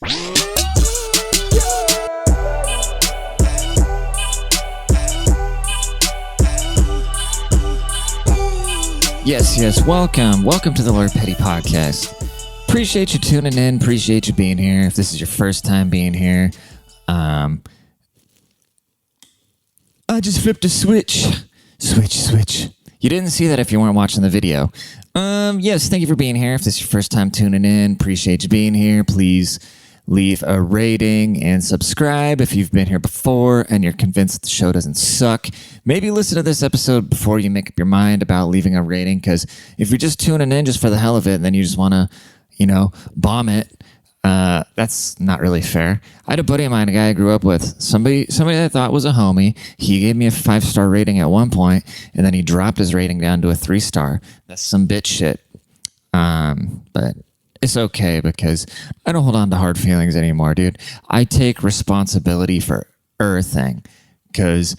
Yes, welcome to the Lord Petty Podcast. Appreciate you tuning in, appreciate you being here. If this is your first time being here, I just flipped a switch. You didn't see that if you weren't watching the video. Yes, thank you for being here. If this is your first time tuning in, appreciate you being here. Please leave a rating and subscribe if you've been here before and you're convinced the show doesn't suck. Maybe listen to this episode before you make up your mind about leaving a rating, because if you're just tuning in just for the hell of it and then you just want to, bomb it, that's not really fair. I had a buddy of mine, a guy I grew up with, somebody I thought was a homie. He gave me a 5-star rating at one point, and then he dropped his rating down to a 3-star. That's some bitch shit. But it's okay because I don't hold on to hard feelings anymore, dude. I take responsibility for everything, because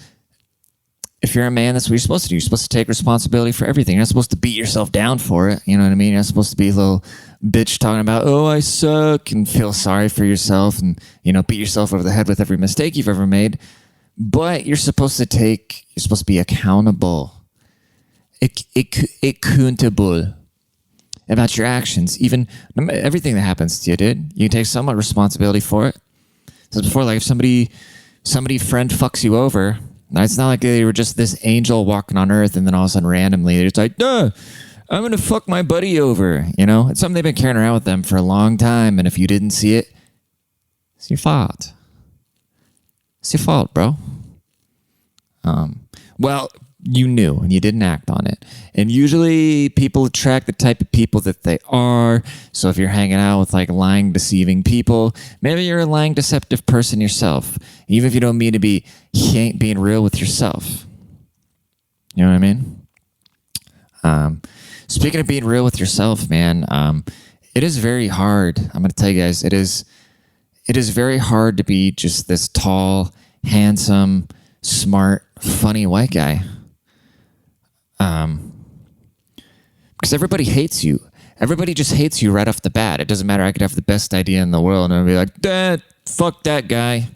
if you're a man, that's what you're supposed to do. You're supposed to take responsibility for everything. You're not supposed to beat yourself down for it. You know what I mean? You're not supposed to be a little bitch talking about, oh, I suck, and feel sorry for yourself and, beat yourself over the head with every mistake you've ever made. But you're supposed to be accountable. Accountable about your actions. Even everything that happens to you, dude. You take somewhat responsibility for it. So before, like, if somebody friend fucks you over, it's not like they were just this angel walking on earth and then all of a sudden randomly they're just like, duh, I'm going to fuck my buddy over. It's something they've been carrying around with them for a long time. And if you didn't see it, it's your fault. It's your fault, bro. Well, you knew and you didn't act on it. And usually people attract the type of people that they are. So if you're hanging out with like lying, deceiving people, maybe you're a lying, deceptive person yourself. Even if you don't mean to be, you ain't being real with yourself. You know what I mean? Speaking of being real with yourself, man, it is very hard. I'm going to tell you guys, it is very hard to be just this tall, handsome, smart, funny white guy. Because everybody hates you. Everybody just hates you right off the bat. It doesn't matter. I could have the best idea in the world and I'd be like, fuck that guy.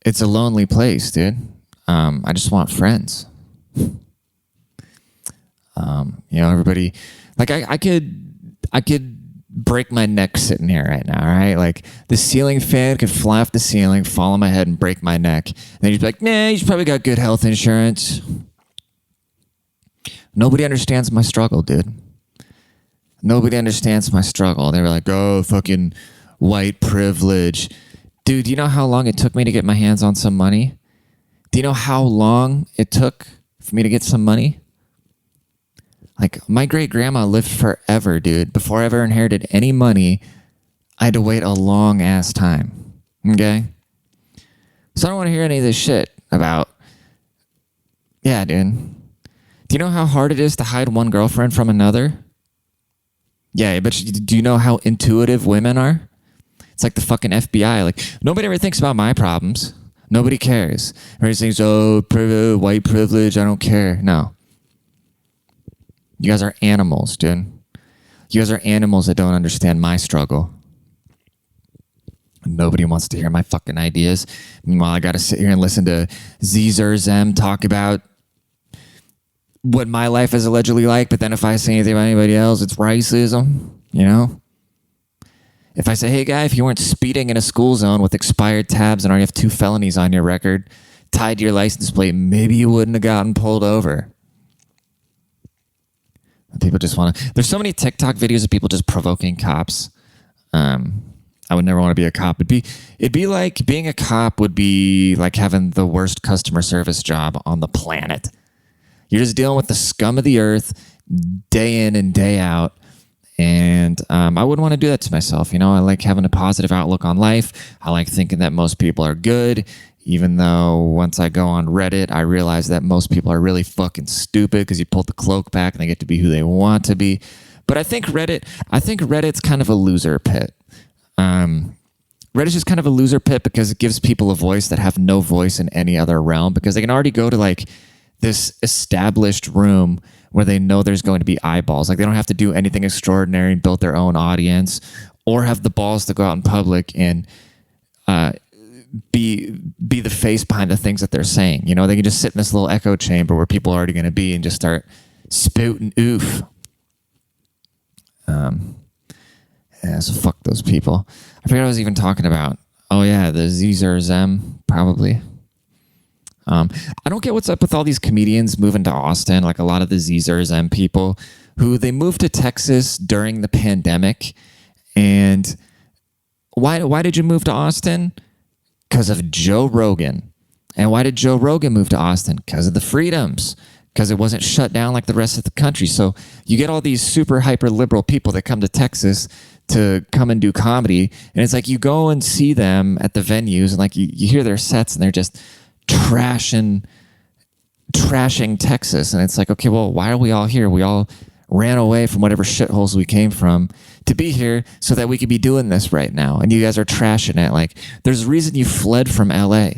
It's a lonely place, dude. I just want friends. Everybody, like I could break my neck sitting here right now, all right? Like the ceiling fan could fly off the ceiling, fall on my head and break my neck. And then you'd be like, nah, you probably got good health insurance. Nobody understands my struggle, dude. Nobody understands my struggle. They were like, oh, fucking white privilege. Dude, do you know how long it took me to get my hands on some money? Do you know how long it took for me to get some money? Like, my great-grandma lived forever, dude. Before I ever inherited any money, I had to wait a long-ass time. Okay? So I don't want to hear any of this shit about, yeah, dude. Do you know how hard it is to hide one girlfriend from another? Yeah, but do you know how intuitive women are? It's like the fucking FBI. Like, nobody ever thinks about my problems. Nobody cares. Everybody thinks, oh, white privilege, I don't care. No. You guys are animals, dude. You guys are animals that don't understand my struggle. Nobody wants to hear my fucking ideas. Meanwhile, I got to sit here and listen to Zem talk about what my life is allegedly like, but then if I say anything about anybody else, it's racism, If I say, hey, guy, if you weren't speeding in a school zone with expired tabs and already have 2 felonies on your record tied to your license plate, maybe you wouldn't have gotten pulled over. People just want to... There's so many TikTok videos of people just provoking cops. I would never want to be a cop. It'd be like being a cop would be like having the worst customer service job on the planet. You're just dealing with the scum of the earth day in and day out. And I wouldn't want to do that to myself. I like having a positive outlook on life. I like thinking that most people are good, even though once I go on Reddit, I realize that most people are really fucking stupid because you pull the cloak back and they get to be who they want to be. But I think Reddit's kind of a loser pit. Reddit's just kind of a loser pit because it gives people a voice that have no voice in any other realm, because they can already go to like this established room where they know there's going to be eyeballs. Like they don't have to do anything extraordinary and build their own audience or have the balls to go out in public and be the face behind the things that they're saying. You know, they can just sit in this little echo chamber where people are already going to be and just start spouting oof. Yeah, so fuck those people. I forget what I was even talking about. Oh yeah, the Zer Zem, probably. I don't get what's up with all these comedians moving to Austin, like a lot of the Zer Zem people who they moved to Texas during the pandemic. And why did you move to Austin? Because of Joe Rogan. And why did Joe Rogan move to Austin? Because of the freedoms. Because it wasn't shut down like the rest of the country. So you get all these super hyper liberal people that come to Texas to come and do comedy. And it's like you go and see them at the venues and like you hear their sets and they're just trashing Texas. And it's like, okay, well, why are we all here? We all ran away from whatever shitholes we came from to be here so that we could be doing this right now. And you guys are trashing it. Like there's a reason you fled from LA.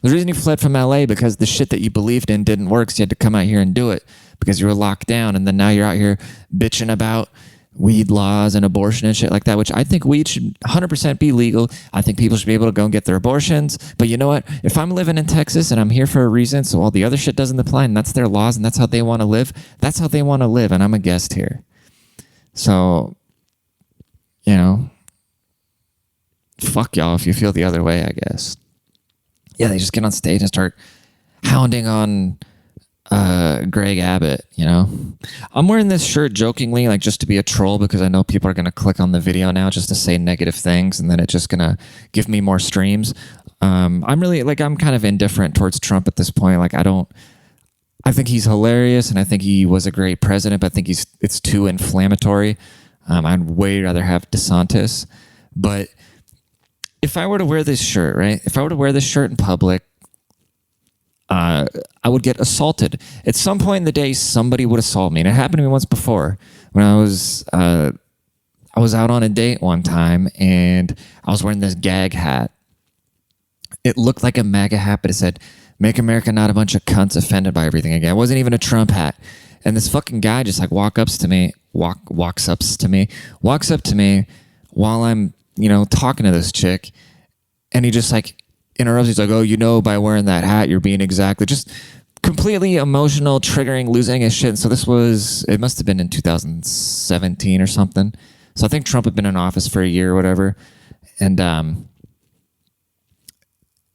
The reason you fled from LA because the shit that you believed in didn't work, so you had to come out here and do it because you were locked down, and then now you're out here bitching about weed laws and abortion and shit like that, which I think weed should 100% be legal. I think people should be able to go and get their abortions. But you know what? If I'm living in Texas and I'm here for a reason, so all the other shit doesn't apply, and that's their laws and that's how they want to live, that's how they want to live, and I'm a guest here. So, you know, fuck y'all if you feel the other way, I guess. Yeah, they just get on stage and start hounding on Greg Abbott, you know. I'm wearing this shirt jokingly, like just to be a troll, because I know people are going to click on the video now just to say negative things, and then it's just going to give me more streams. I'm really, like, I'm kind of indifferent towards Trump at this point. Like, I think he's hilarious, and I think he was a great president, but I think it's too inflammatory. I'd way rather have DeSantis. But if I were to wear this shirt, right? If I were to wear this shirt in public, I would get assaulted. At some point in the day, somebody would assault me. And it happened to me once before when I was out on a date one time and I was wearing this gag hat. It looked like a MAGA hat, but it said, "Make America not a bunch of cunts offended by everything again." It wasn't even a Trump hat. And this fucking guy just like walks up to me while I'm, you know, talking to this chick. And he just like interrupts. He's like, "Oh, you know, by wearing that hat, you're being exactly," just completely emotional, triggering, losing his shit. So it must have been in 2017 or something. So I think Trump had been in office for a year or whatever. And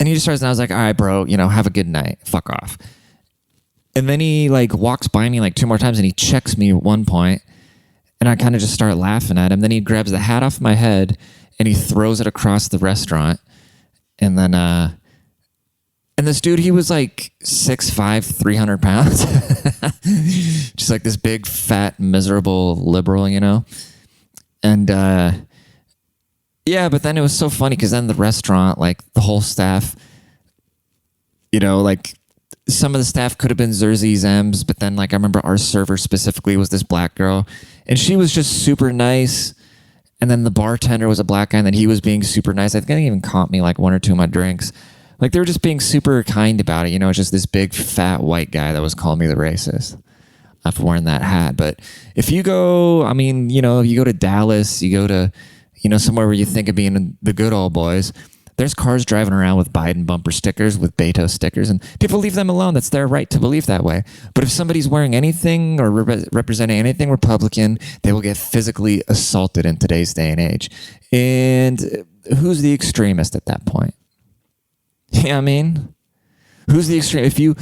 he just starts, and I was like, "All right, bro, you know, have a good night. Fuck off." And then he like walks by me like 2 more times and he checks me at one point, and I kind of just start laughing at him. Then he grabs the hat off my head and he throws it across the restaurant. And then, and this dude, he was like 6'5", 300 pounds. Just like this big, fat, miserable liberal, you know? And, yeah, but then it was so funny because then the restaurant, like the whole staff, you know, like some of the staff could have been Zerzy Zems, but then like I remember our server specifically was this black girl and she was just super nice. And then the bartender was a black guy, and then he was being super nice. I think they even caught me like 1 or 2 of my drinks. Like they were just being super kind about it. You know, it's just this big fat white guy that was calling me the racist for wearing that hat. But if you go, I mean, you know, if you go to Dallas, you go to, you know, somewhere where you think of being the good old boys, there's cars driving around with Biden bumper stickers, with Beto stickers, and people leave them alone. That's their right to believe that way. But if somebody's wearing anything or representing anything Republican, they will get physically assaulted in today's day and age. And who's the extremist at that point? Yeah, I mean, who's the extreme?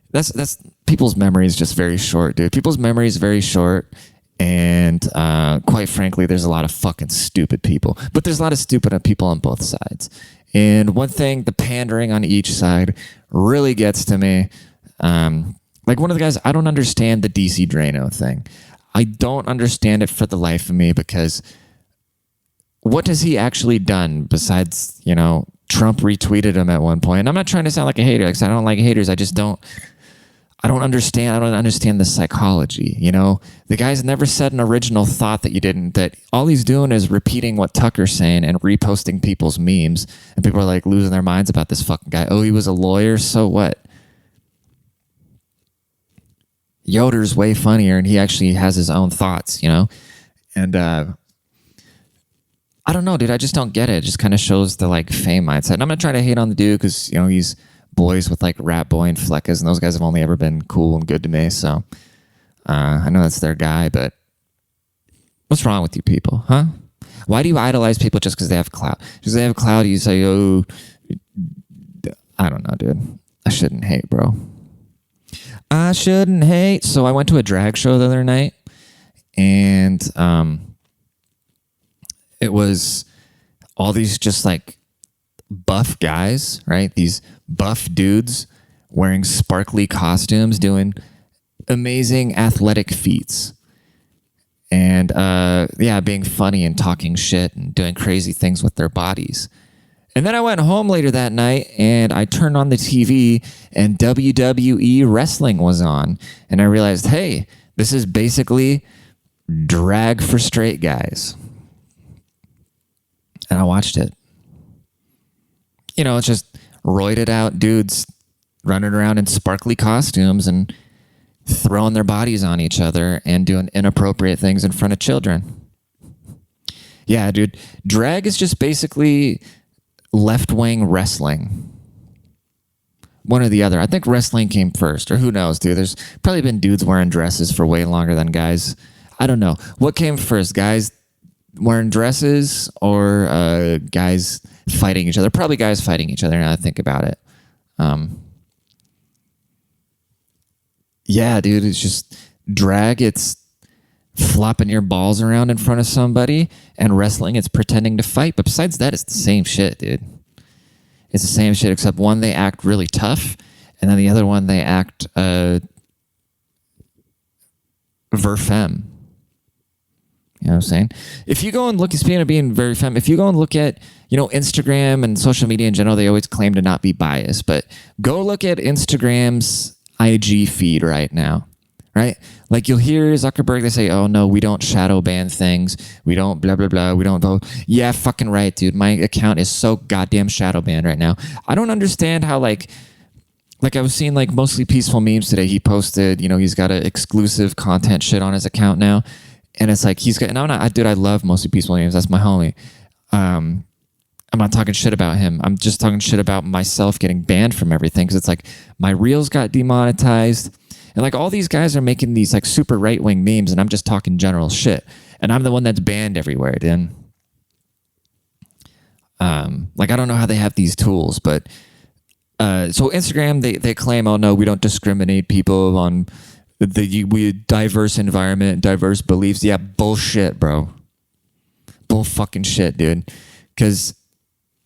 That's people's memory is just very short, dude. People's memory is very short. And quite frankly, there's a lot of fucking stupid people. But there's a lot of stupid people on both sides. And one thing, the pandering on each side really gets to me. Like one of the guys, I don't understand the DC Drano thing. I don't understand it for the life of me because what has he actually done besides, you know, Trump retweeted him at one point. And I'm not trying to sound like a hater because I don't like haters. I don't understand the psychology, you know? The guy's never said an original thought that you didn't, that all he's doing is repeating what Tucker's saying and reposting people's memes. And people are like losing their minds about this fucking guy. Oh, he was a lawyer, so what? Yoder's way funnier, and he actually has his own thoughts, And I don't know, dude. I just don't get it. It just kind of shows the like fame mindset. And I'm not trying to hate on the dude because he's boys with like Rat Boy and Fleckas, and those guys have only ever been cool and good to me. So I know that's their guy, but what's wrong with you people, huh? Why do you idolize people just because they have clout? Because they have clout, you say, oh, I don't know, dude. I shouldn't hate, bro. I shouldn't hate. So I went to a drag show the other night, and it was all these just like buff guys, right? These buff dudes wearing sparkly costumes, doing amazing athletic feats. And being funny and talking shit and doing crazy things with their bodies. And then I went home later that night and I turned on the TV and WWE wrestling was on. And I realized, hey, this is basically drag for straight guys. And I watched it. It's just roided out dudes running around in sparkly costumes and throwing their bodies on each other and doing inappropriate things in front of children. Yeah, dude. Drag is just basically left-wing wrestling. One or the other. I think wrestling came first, or who knows, dude. There's probably been dudes wearing dresses for way longer than guys. I don't know. What came first, guys wearing dresses or guys fighting each other? Probably guys fighting each other now that I think about it. Yeah, dude, it's just drag. It's flopping your balls around in front of somebody, and wrestling, it's pretending to fight. But besides that, it's the same shit, dude. It's the same shit, except one, they act really tough, and then the other one, they act verfem. You know what I'm saying? If you go and look, speaking of being very femme, if you go and look at, Instagram and social media in general, they always claim to not be biased, but go look at Instagram's IG feed right now, right? Like you'll hear Zuckerberg, they say, oh no, we don't shadow ban things. We don't blah, blah, blah. We don't vote. Yeah, fucking right, dude. My account is so goddamn shadow banned right now. I don't understand how like I was seeing like mostly peaceful memes today. He posted, he's got an exclusive content shit on his account now. And it's like, he's got, and I love mostly peaceful memes. That's my homie. I'm not talking shit about him. I'm just talking shit about myself getting banned from everything. Cause it's like my reels got demonetized and like all these guys are making these like super right wing memes and I'm just talking general shit. And I'm the one that's banned everywhere, dude. Like I don't know how they have these tools, but so Instagram, they claim, oh no, we don't discriminate people on we diverse environment, diverse beliefs. Yeah, bullshit, bro. Bull fucking shit, dude. Because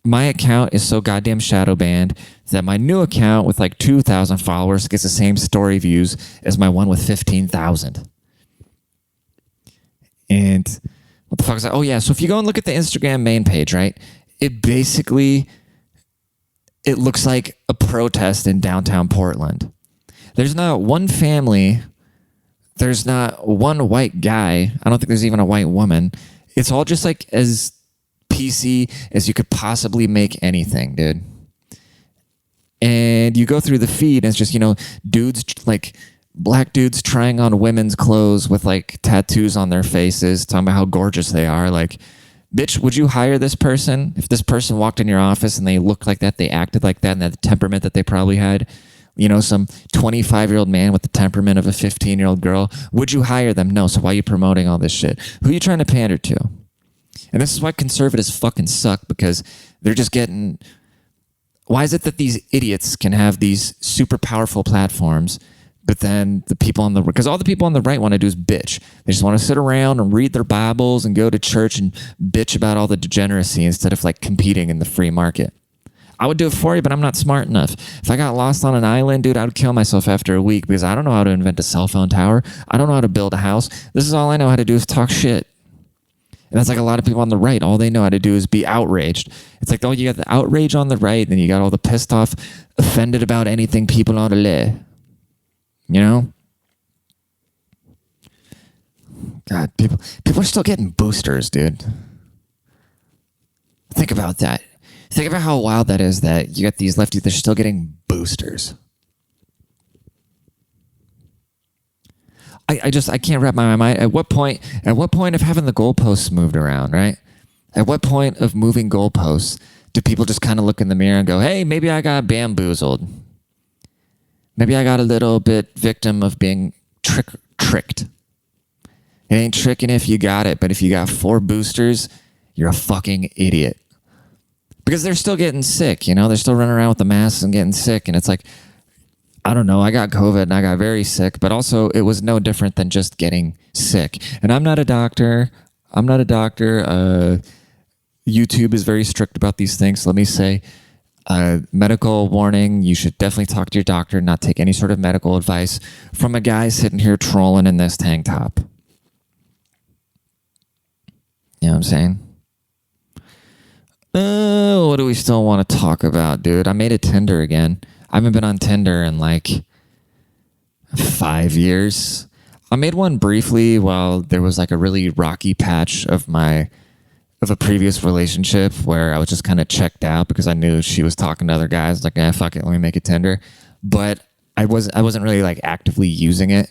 my account is so goddamn shadow banned that my new account with like 2,000 followers gets the same story views as my one with 15,000. And what the fuck is that? Oh yeah, so if you go and look at the Instagram main page, right? It looks like a protest in downtown Portland. There's not one family. There's not one white guy. I don't think there's even a white woman. It's all just like as PC as you could possibly make anything, dude. And you go through the feed and it's just, dudes, like black dudes trying on women's clothes with like tattoos on their faces, talking about how gorgeous they are. Like, bitch, would you hire this person? If this person walked in your office and they looked like that, they acted like that, and had the temperament that they probably had, some 25-year-old man with the temperament of a 15-year-old girl, would you hire them? No. So why are you promoting all this shit? Who are you trying to pander to? And this is why conservatives fucking suck, because they're just getting... Why is it that these idiots can have these super powerful platforms, but then the people on the... Because all the people on the right want to do is bitch. They just want to sit around and read their Bibles and go to church and bitch about all the degeneracy instead of like competing in the free market. I would do it for you, but I'm not smart enough. If I got lost on an island, dude, I would kill myself after a week because I don't know how to invent a cell phone tower. I don't know how to build a house. This is all I know how to do is talk shit. And that's like a lot of people on the right. All they know how to do is be outraged. It's like, oh, you got the outrage on the right, then you got all the pissed off, offended about anything people on the left. God, people are still getting boosters, dude. Think about that. Think about how wild that is that you got these lefties, they're still getting boosters. I can't wrap my mind. At what point of having the goalposts moved around, right? At what point of moving goalposts do people just kind of look in the mirror and go, hey, maybe I got bamboozled. Maybe I got a little bit victim of being tricked. It ain't tricking if you got it, but if you got 4 boosters, you're a fucking idiot. Because they're still getting sick, you know? They're still running around with the masks and getting sick. And it's like, I don't know, I got COVID and I got very sick, but also it was no different than just getting sick. And I'm not a doctor. YouTube is very strict about these things. So let me say, medical warning, you should definitely talk to your doctor, not take any sort of medical advice from a guy sitting here trolling in this tank top. You know what I'm saying? What do we still want to talk about, dude? I made a Tinder again. I haven't been on Tinder in like 5 years. I made one briefly while there was like a really rocky patch of a previous relationship where I was just kind of checked out because I knew she was talking to other guys. Like, fuck it, let me make a Tinder. But I wasn't really like actively using it.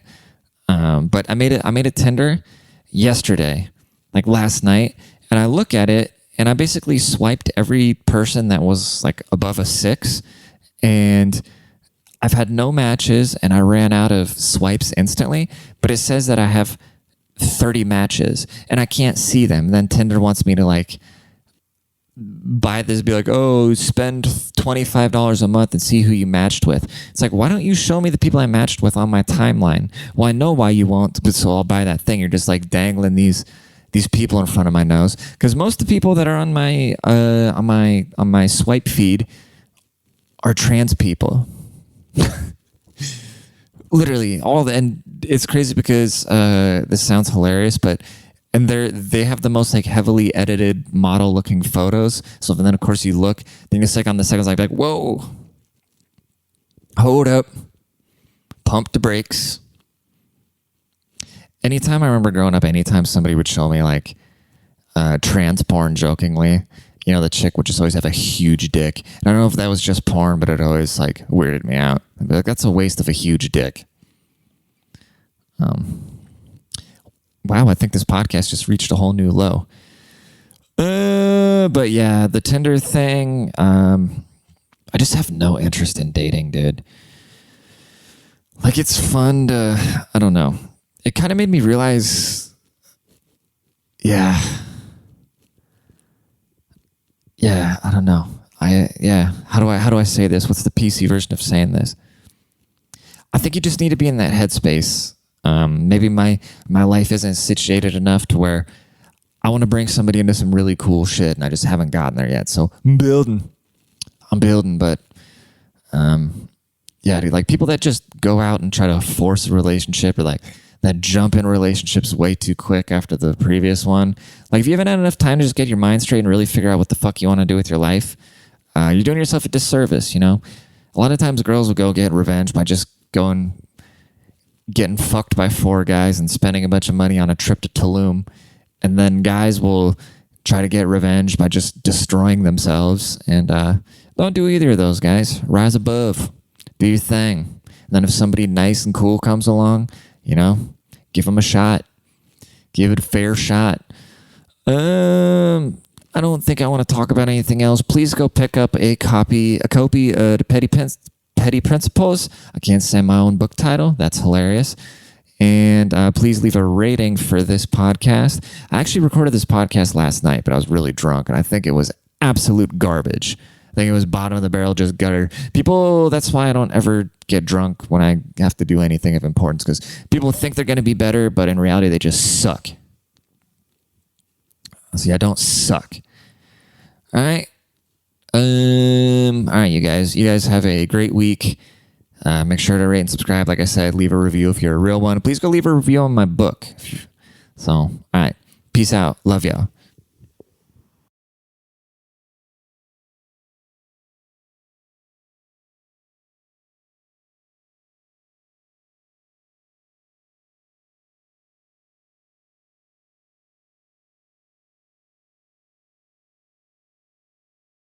But I made a Tinder yesterday, like last night, and I look at it and I basically swiped every person that was like above a 6, and I've had no matches and I ran out of swipes instantly, but it says that I have 30 matches and I can't see them. Then Tinder wants me to like buy this, be like, oh, spend $25 a month and see who you matched with. It's like, why don't you show me the people I matched with on my timeline? Well, I know why you won't, but so I'll buy that thing. You're just like dangling these people in front of my nose, because most of the people that are on my swipe feed are trans people. Literally and it's crazy because this sounds hilarious, but they have the most like heavily edited model looking photos. So then of course you look, then you stick on the seconds like whoa, hold up, pump the brakes. Anytime I remember growing up, anytime somebody would show me like trans porn jokingly, you know, the chick would just always have a huge dick. And I don't know if that was just porn, but it always like weirded me out. I'd be like, that's a waste of a huge dick. Wow, I think this podcast just reached a whole new low. But yeah, the Tinder thing, I just have no interest in dating, dude. Like, it's fun to, I don't know. It kind of made me realize, yeah, I don't know. How do I say this? What's the PC version of saying this? I think you just need to be in that headspace. Maybe my life isn't situated enough to where I want to bring somebody into some really cool shit, and I just haven't gotten there yet. So I'm building, but yeah, dude, like people that just go out and try to force a relationship, or like that jump in relationships way too quick after the previous one. Like, if you haven't had enough time to just get your mind straight and really figure out what the fuck you want to do with your life, you're doing yourself a disservice, you know? A lot of times girls will go get revenge by just getting fucked by 4 guys and spending a bunch of money on a trip to Tulum. And then guys will try to get revenge by just destroying themselves. And don't do either of those, guys. Rise above. Do your thing. And then if somebody nice and cool comes along, you know, give them a shot. Give it a fair shot. I don't think I want to talk about anything else. Please go pick up a copy of Petty Principles. I can't say my own book title. That's hilarious. And please leave a rating for this podcast. I actually recorded this podcast last night, but I was really drunk, and I think it was absolute garbage. I think it was bottom of the barrel, just gutter. People, that's why I don't ever get drunk when I have to do anything of importance, because people think they're going to be better, but in reality, they just suck. See, I don't suck. All right. All right, you guys. You guys have a great week. Make sure to rate and subscribe. Like I said, leave a review if you're a real one. Please go leave a review on my book. So, all right. Peace out. Love y'all.